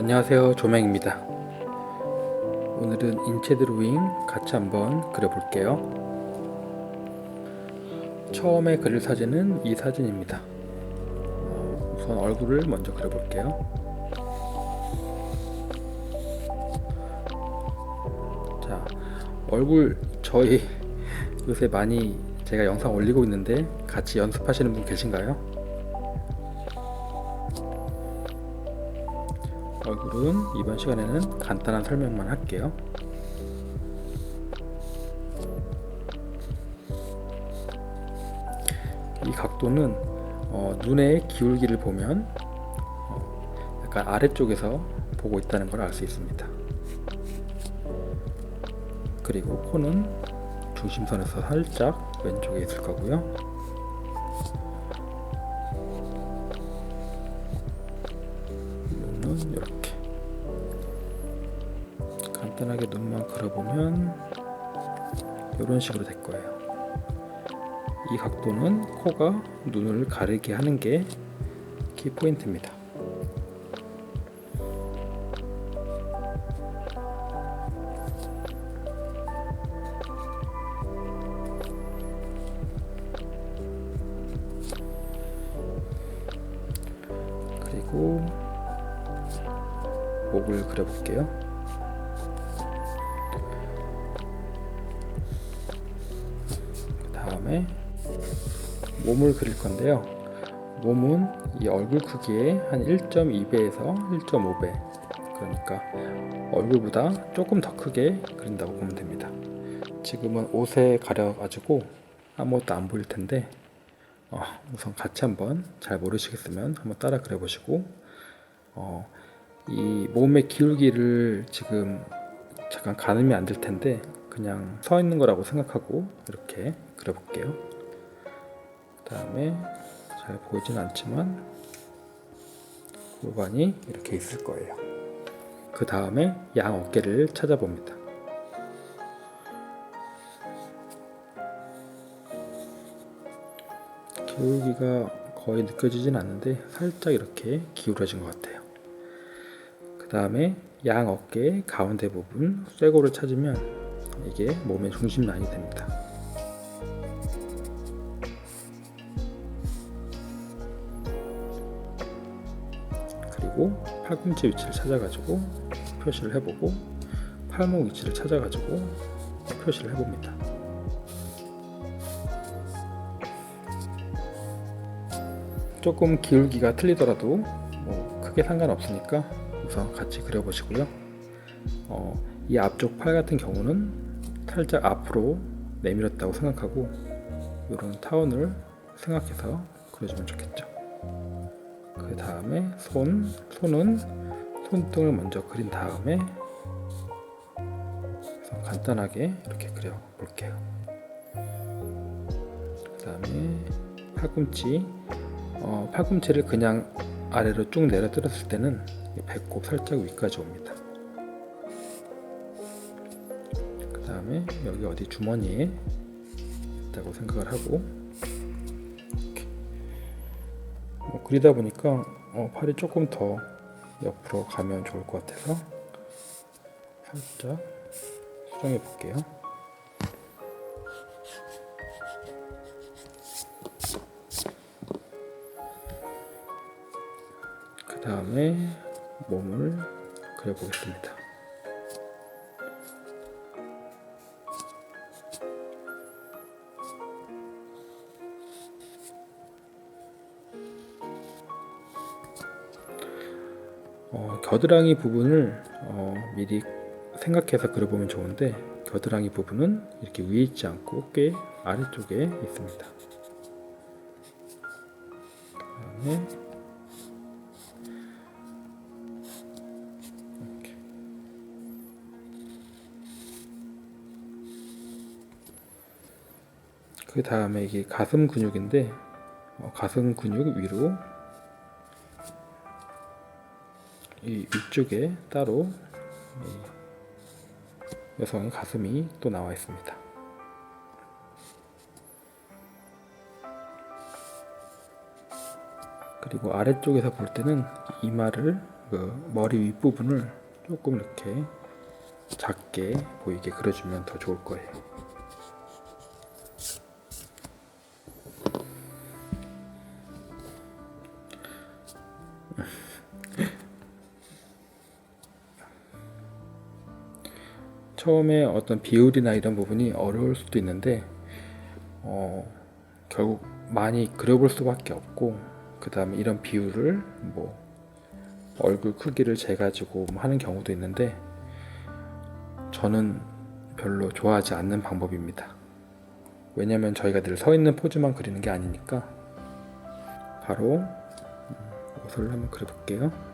안녕하세요, 조명입니다. 오늘은 인체 드로잉 같이 한번 그려볼게요. 처음에 그릴 사진은 이 사진입니다. 우선 얼굴을 먼저 그려볼게요. 자, 얼굴 저희 요새 많이 제가 영상 올리고 있는데 같이 연습하시는 분 계신가요? 얼굴은 이번 시간에는 간단한 설명만 할게요. 이 각도는 눈의 기울기를 보면 약간 아래쪽에서 보고 있다는 걸 알 수 있습니다. 그리고 코는 중심선에서 살짝 왼쪽에 있을 거고요. 눈은 이렇게 간단하게 눈만 그려보면 이런 식으로 될 거예요. 이 각도는 코가 눈을 가리게 하는 게 키포인트입니다. 그리고 목을 그려볼게요. 그 다음에 몸을 그릴 건데요. 몸은 이 얼굴 크기의 한 1.2배에서 1.5배, 그러니까 얼굴보다 조금 더 크게 그린다고 보면 됩니다. 지금은 옷에 가려가지고 아무것도 안 보일 텐데 우선 같이 한번 잘 모르시겠으면 한번 따라 그려보시고 이 몸의 기울기를 지금 잠깐 가늠이 안 될 텐데 그냥 서 있는 거라고 생각하고 이렇게 그려볼게요. 그 다음에 잘 보이진 않지만 골반이 이렇게 있을 거예요. 그 다음에 양 어깨를 찾아봅니다. 기울기가 거의 느껴지진 않는데 살짝 이렇게 기울어진 것 같아요. 그 다음에 양 어깨의 가운데 부분 쇄골을 찾으면 이게 몸의 중심 라인이 됩니다. 그리고 팔꿈치 위치를 찾아가지고 표시를 해보고 팔목 위치를 찾아가지고 표시를 해봅니다. 조금 기울기가 틀리더라도 크게 상관없으니까 우선 같이 그려보시고요. 이 앞쪽 팔 같은 경우는 살짝 앞으로 내밀었다고 생각하고 이런 타원을 생각해서 그려주면 좋겠죠. 그 다음에 손은 손등을 먼저 그린 다음에 간단하게 이렇게 그려 볼게요. 그 다음에 팔꿈치를 그냥 아래로 쭉 내려뜨렸을 때는 배꼽 살짝 위까지 옵니다. 그 다음에 여기 어디 주머니에 있다고 생각을 하고 이렇게 그리다 보니까 팔이 조금 더 옆으로 가면 좋을 것 같아서 살짝 수정해 볼게요. 그 다음에 몸을 그려보겠습니다. 겨드랑이 부분을 미리 생각해서 그려보면 좋은데 겨드랑이 부분은 이렇게 위에 있지 않고 꽤 아래쪽에 있습니다. 그다음에 이렇게. 그 다음에 이게 가슴 근육인데 가슴 근육 위로 이 위쪽에 따로 여성의 가슴이 또 나와 있습니다. 그리고 아래쪽에서 볼 때는 이마를 그 머리 윗부분을 조금 이렇게 작게 보이게 그려주면 더 좋을 거예요. 처음에 어떤 비율이나 이런 부분이 어려울 수도 있는데 결국 많이 그려볼 수밖에 없고, 그 다음에 이런 비율을 뭐 얼굴 크기를 재가지고 하는 경우도 있는데 저는 별로 좋아하지 않는 방법입니다. 왜냐면 저희가 늘 서 있는 포즈만 그리는 게 아니니까. 바로 옷을 한번 그려볼게요.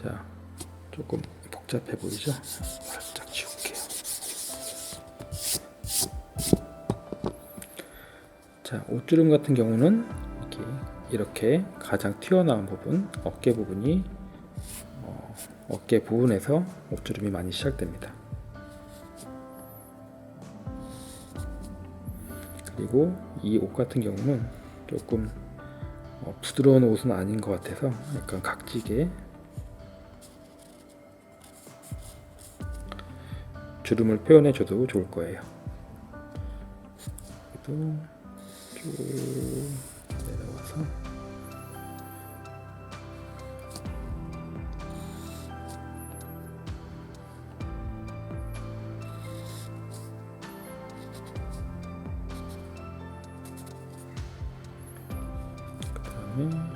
자, 조금 복잡해 보이죠? 살짝 지울게요. 자, 옷주름 같은 경우는 이렇게 가장 튀어나온 부분, 어깨 부분이 어깨 부분에서 옷주름이 많이 시작됩니다. 그리고 이 옷 같은 경우는 조금 부드러운 옷은 아닌 것 같아서 약간 각지게 주름을 표현해 줘도 좋을 거예요. 쭉 내려와서 그 다음에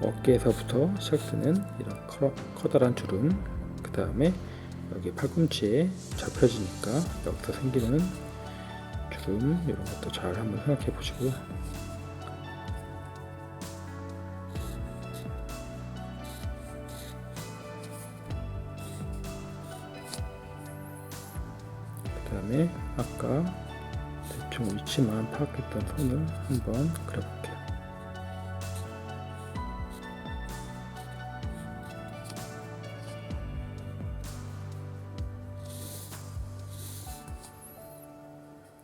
어깨에서부터 시작되는 이런 커다란 주름, 그 다음에 여기 팔꿈치에 접혀지니까 여기서 생기는 주름, 이런 것도 잘 한번 생각해 보시고요. 그 다음에 아까 대충 위치만 파악했던 손을 한번 그려볼게요.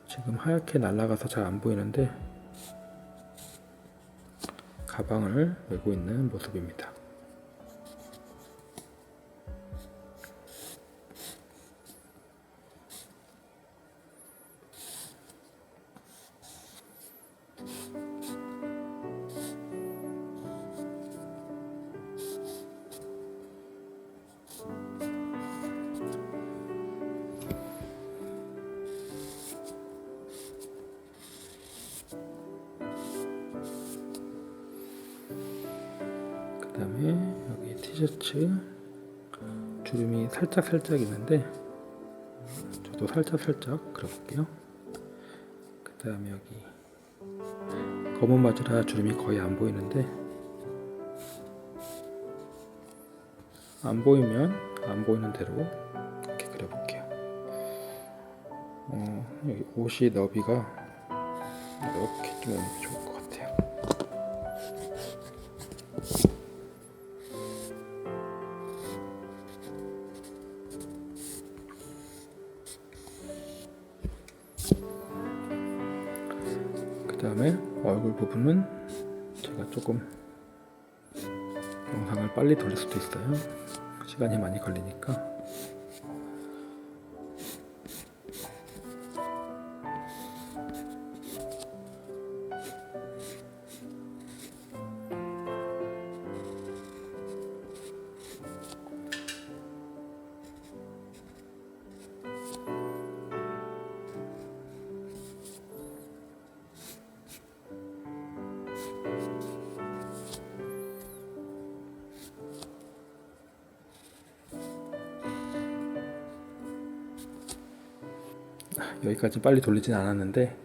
지금 하얗게 날아가서 잘 안 보이는데 가방을 메고 있는 모습입니다. 그 다음에 여기 티셔츠 주름이 살짝 있는데 저도 살짝 그려볼게요. 그 다음에 여기 검은 바지라 주름이 거의 안 보이는데, 안 보이면 안 보이는 대로 이렇게 그려볼게요. 여기 옷이 너비가 이렇게 좀 오는 게 좋을 것 같아요. 그 다음에 얼굴 부분은 제가 조금 영상을 빨리 돌릴 수도 있어요. 시간이 많이 걸리니까. 여기까지 빨리 돌리진 않았는데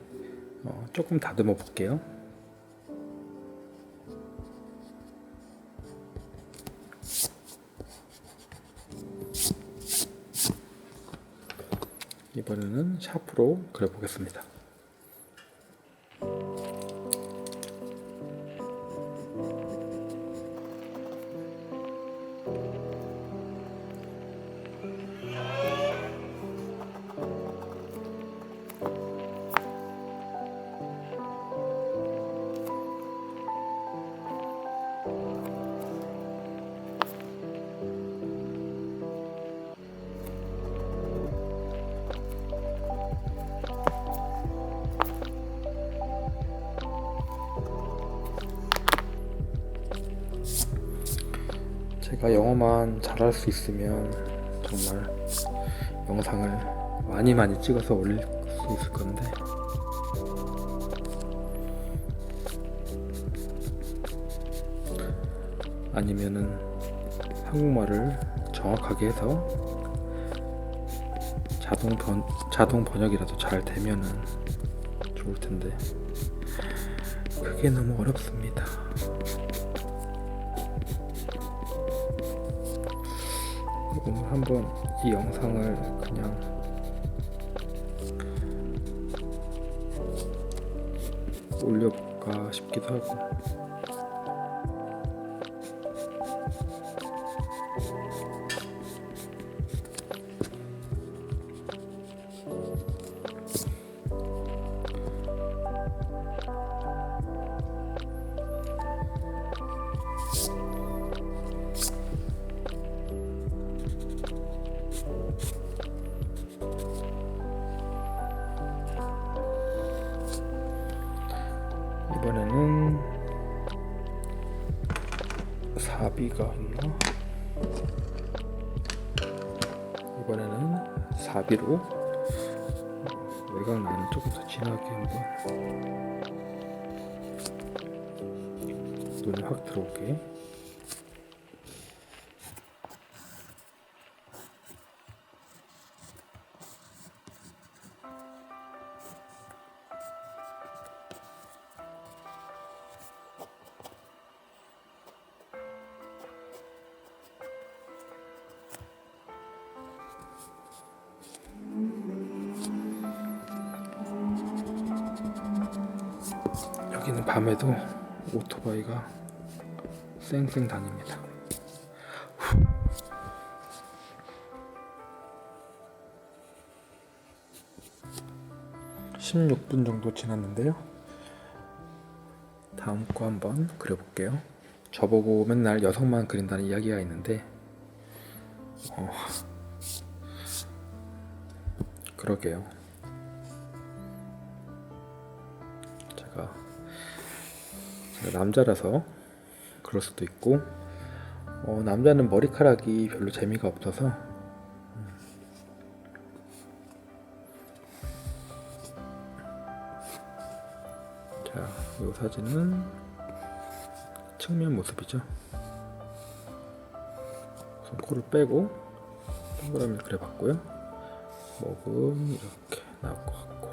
조금 다듬어 볼게요. 이번에는 샤프로 그려보겠습니다. 제가 영어만 잘할 수 있으면 정말 영상을 많이 찍어서 올릴 수 있을 건데, 아니면은 한국말을 정확하게 해서 자동 번역이라도 잘 되면은 좋을 텐데 그게 너무 어렵습니다. 오늘 한번 이 영상을 그냥 올려볼까 싶기도 하고, 이번에는 사비가 있나? 이번에는 사비로 외곽 라인을 조금 더 진하게 한번 눈에 확 들어오게. 여기는 밤에도 오토바이가 쌩쌩 다닙니다. 16분 정도 지났는데요. 다음 거 한번 그려볼게요. 저보고 맨날 여성만 그린다는 이야기가 있는데 그러게요. 제가 남자라서 그럴 수도 있고, 남자는 머리카락이 별로 재미가 없어서 자, 이 사진은 측면 모습이죠. 우선 코를 빼고 동그라미를 그려봤고요. 목은 이렇게 나올 것 같고,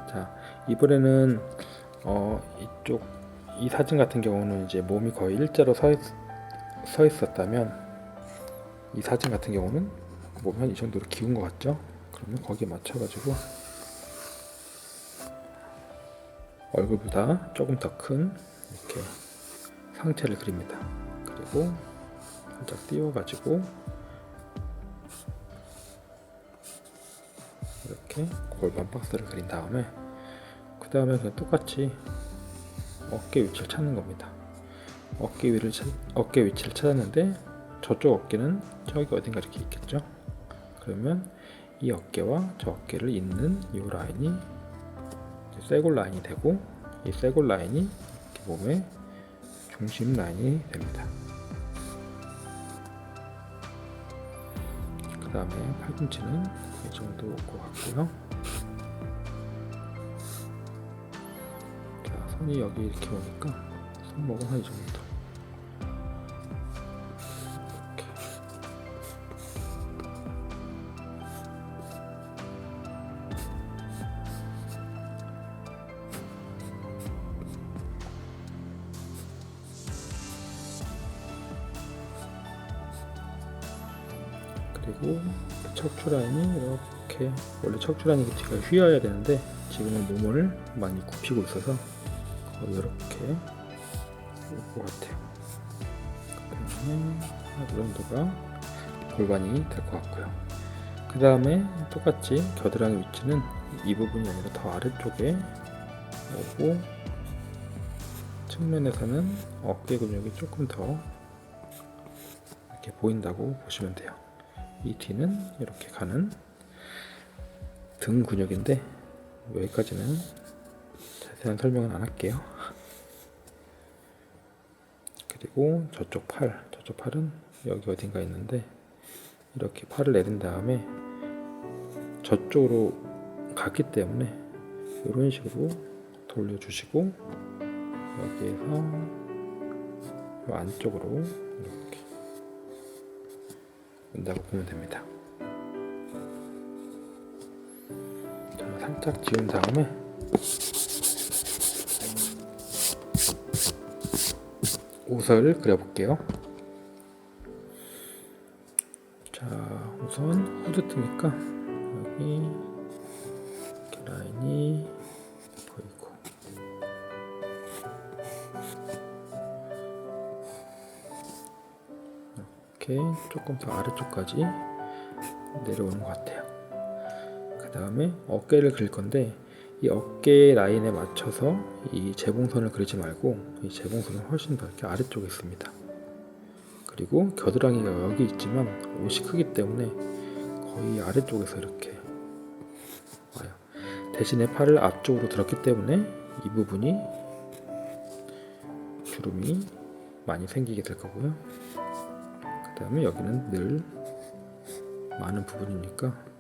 자, 이번에는 이쪽 이 사진 같은 경우는 이제 몸이 거의 일자로 서 있었다면, 이 사진 같은 경우는 몸이 한 이 정도로 기운 것 같죠? 그러면 거기에 맞춰가지고 얼굴보다 조금 더 큰 이렇게 상체를 그립니다. 그리고 살짝 띄워가지고 이렇게 골반 박스를 그린 다음에, 그 다음에 그냥 똑같이 어깨 위치를 찾는 겁니다. 어깨 위치를 찾았는데 저쪽 어깨는 저기 어딘가 이렇게 있겠죠. 그러면 이 어깨와 저 어깨를 잇는 이 라인이 쇄골 라인이 되고, 이 쇄골 라인이 몸의 중심 라인이 됩니다. 그 다음에 팔꿈치는 이 정도 올 것 같고요. 자, 손이 여기 이렇게 오니까 손목은 한 이 정도. 그리고 척추 라인이 이렇게 이렇게 원래 척추라는 게 뒤가 휘어야 되는데 지금은 몸을 많이 굽히고 있어서 거의 이렇게 올 것 같아요. 그다음에 이 정도가 골반이 될 것 같고요. 그 다음에 똑같이 겨드랑이 위치는 이 부분이 아니라 더 아래쪽에 오고, 측면에서는 어깨 근육이 조금 더 이렇게 보인다고 보시면 돼요. 이 뒤는 이렇게 가는 등 근육인데 여기까지는 자세한 설명은 안 할게요. 그리고 저쪽 팔은 여기 어딘가 있는데 이렇게 팔을 내린 다음에 저쪽으로 갔기 때문에 이런 식으로 돌려주시고 여기에서 이 안쪽으로 이렇게 온다고 보면 됩니다. 자, 살짝 지운 다음에 옷을 그려볼게요. 자, 우선 후드 트니까 여기 이렇게 라인이 보이고, 이렇게 조금 더 아래쪽까지 내려오는 것 같아요. 그 다음에 어깨를 그릴 건데 이 어깨 라인에 맞춰서 이 재봉선을 그리지 말고 이 재봉선은 훨씬 더 이렇게 아래쪽에 있습니다. 그리고 겨드랑이가 여기 있지만 옷이 크기 때문에 거의 아래쪽에서 이렇게 와요. 대신에 팔을 앞쪽으로 들었기 때문에 이 부분이 주름이 많이 생기게 될 거고요. 그 다음에 여기는 늘 많은 부분이니까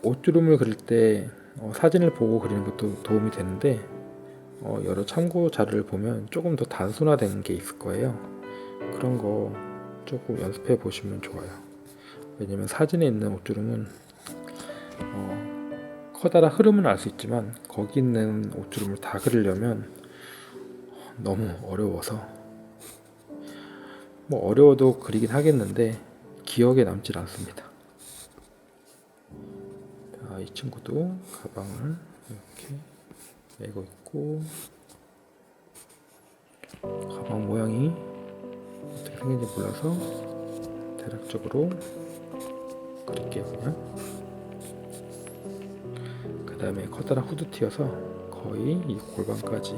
옷주름을 그릴 때 사진을 보고 그리는 것도 도움이 되는데 여러 참고 자료를 보면 조금 더 단순화된 게 있을 거예요. 그런 거 조금 연습해 보시면 좋아요. 왜냐면 사진에 있는 옷주름은 커다란 흐름은 알 수 있지만 거기 있는 옷주름을 다 그리려면 너무 어려워서, 뭐 어려워도 그리긴 하겠는데 기억에 남질 않습니다. 자, 이 친구도 가방을 이렇게 메고 있고, 가방 모양이 어떻게 생긴지 몰라서 대략적으로 그릴게요. 그냥 그 다음에 커다란 후드티여서 거의 이 골반까지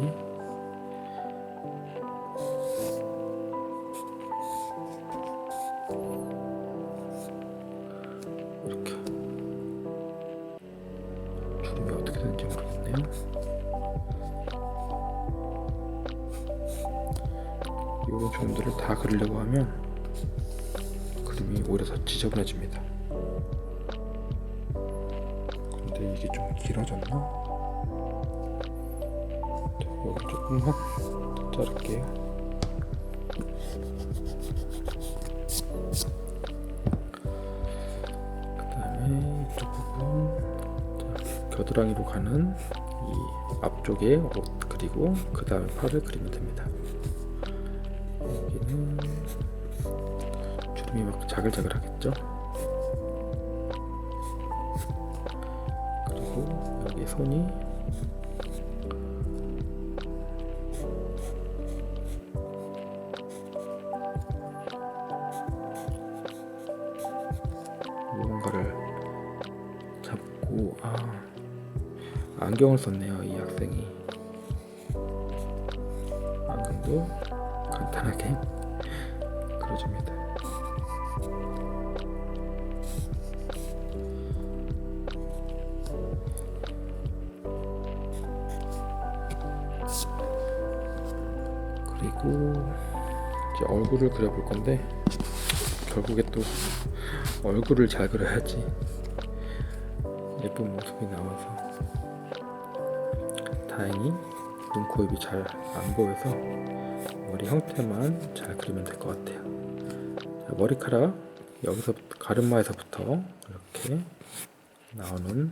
이렇게, 주름이 어떻게 되는지 모르겠네요. 이런 주름들을 다 그리려고 하면 그림이 오히려 더 지저분해집니다. 근데 이게 좀 길어졌나? 여기 조금만 자를게요. 그 다음에 이쪽 부분, 자, 겨드랑이로 가는 이 앞쪽에 옷 그리고 그 다음에 팔을 그리면 됩니다. 여기는 주름이 막 자글자글하겠죠? 그리고 여기 손이 무언가를 잡고, 안경을 썼네요. 이 학생이 안경도 간단하게 그려줍니다. 그리고 이제 얼굴을 그려볼 건데 결국에 또 얼굴을 잘 그려야지 예쁜 모습이 나와서, 다행히 눈, 코, 입이 잘 안 보여서 머리 형태만 잘 그리면 될 것 같아요. 자, 머리카락 여기서부터 가르마에서부터 이렇게 나오는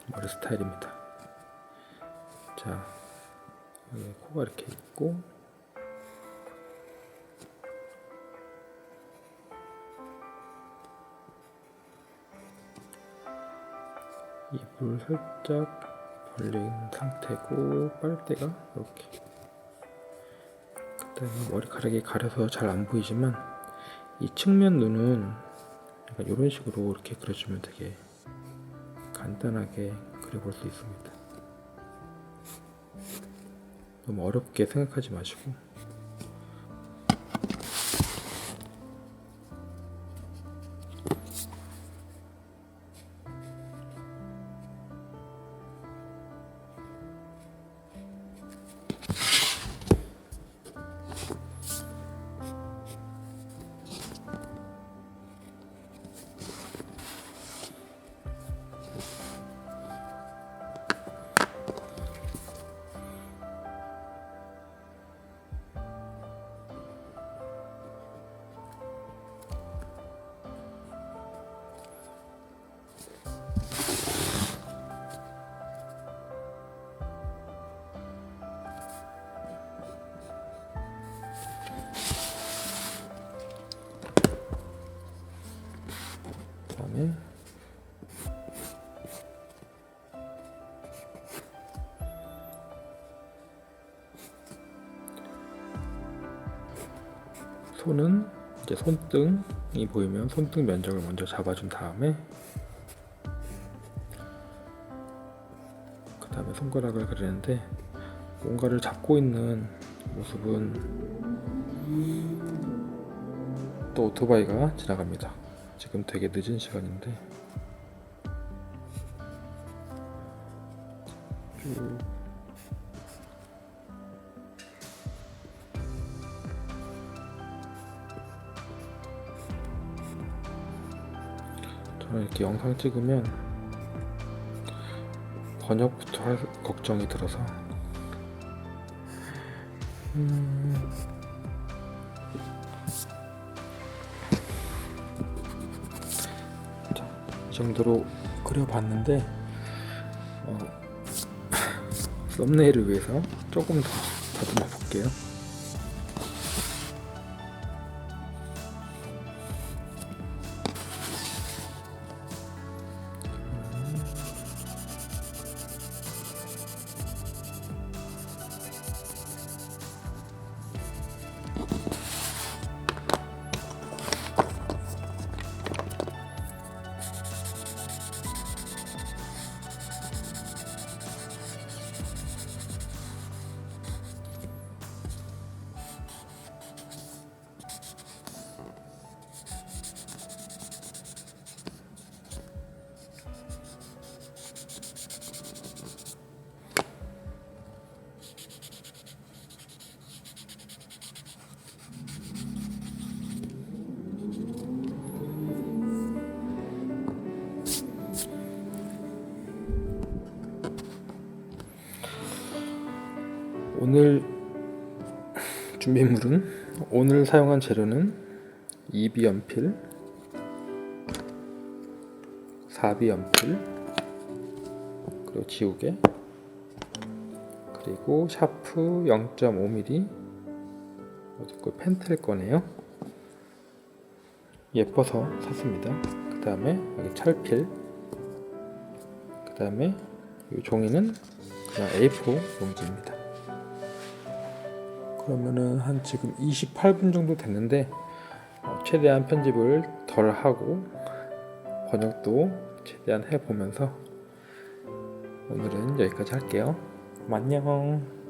머리 스타일입니다. 자, 여기 코가 이렇게 있고 입을 살짝 벌린 상태고 빨대가 이렇게, 그다음에 머리카락이 가려서 잘 안 보이지만 이 측면 눈은 약간 이런 식으로 이렇게 그려주면 되게 간단하게 그려볼 수 있습니다. 너무 어렵게 생각하지 마시고. 그다음에 손은 이제 손등이 보이면 손등 면적을 먼저 잡아준 다음에 그 다음에 손가락을 그리는데, 뭔가를 잡고 있는 모습은 또 오토바이가 지나갑니다. 지금 되게 늦은 시간인데 쭉 저는 이렇게 영상 찍으면 번역부터 할 걱정이 들어서 자, 이 정도로 그려봤는데 썸네일을 위해서 조금 더 다듬어 볼게요. 오늘 준비물은, 오늘 사용한 재료는 2B 연필, 4B 연필, 그리고 지우개, 그리고 샤프 0.5mm 어디고 펜틀 거네요. 예뻐서 샀습니다. 그 다음에 여기 찰필, 그 다음에 이 종이는 그냥 A4 용지입니다. 그러면은 한 지금 28분 정도 됐는데 최대한 편집을 덜 하고 번역도 최대한 해보면서 오늘은 여기까지 할게요. 안녕.